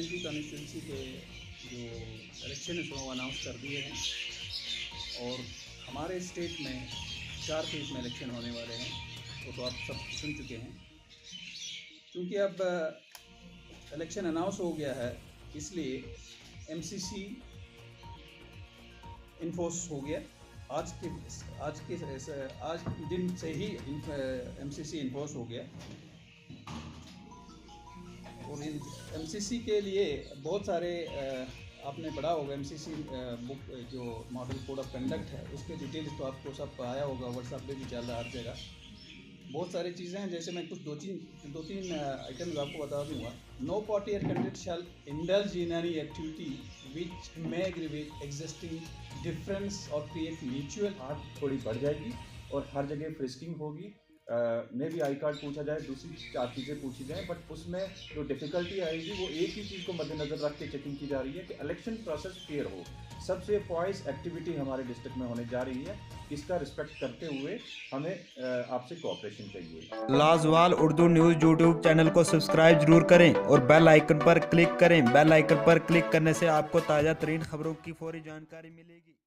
Parliamentary constituency के जो election है वो अनाउंस कर दिए हैं और हमारे स्टेट में 4 फेज में इलेक्शन होने वाले हैं, वो तो आप सब सुन चुके हैं। क्योंकि अब इलेक्शन अनाउंस हो गया है इसलिए एमसीसी इन्फोर्स हो गया। आज के दिन से ही एमसीसी इन्फोर्स हो गया और एमसीसी के लिए बहुत सारे आपने पढ़ा होगा एमसीसी बुक जो मॉडल कोड ऑफ कंडक्ट है, उसके डिटेल्स तो आपको सब आया होगा, व्हाट्सएप पे भी चल रहा हर जगह। बहुत सारी चीज़ें हैं, जैसे मैं कुछ दो तीन आइटम्स आपको बता दूंगा। नो पार्टी और candidate shell indulge in any activity which may aggravate existing difference और क्रिएट म्यूचुअल। आज थोड़ी बढ़ जाएगी और हर जगह फ्रिस्किंग होगी। मे भी आई कार्ड पूछा जाए, दूसरी 4 चीज़ें पूछी जाएँ, बट उसमें जो डिफ़िकल्टी आएगी वो एक ही चीज़ को मद्देनज़र रख के चेकिंग की जा रही है कि इलेक्शन प्रोसेस फेयर हो। सबसे वॉइस एक्टिविटी हमारे डिस्ट्रिक्ट में होने जा रही है, इसका रिस्पेक्ट करते हुए हमें आपसे कोऑपरेशन चाहिए। लाजवाल उर्दू न्यूज़ यूट्यूब चैनल को सब्सक्राइब जरूर करें और बेल आइकन पर क्लिक करें। बेल आइकन पर क्लिक करने से आपको ताज़ा तरीन खबरों की फौरी जानकारी मिलेगी।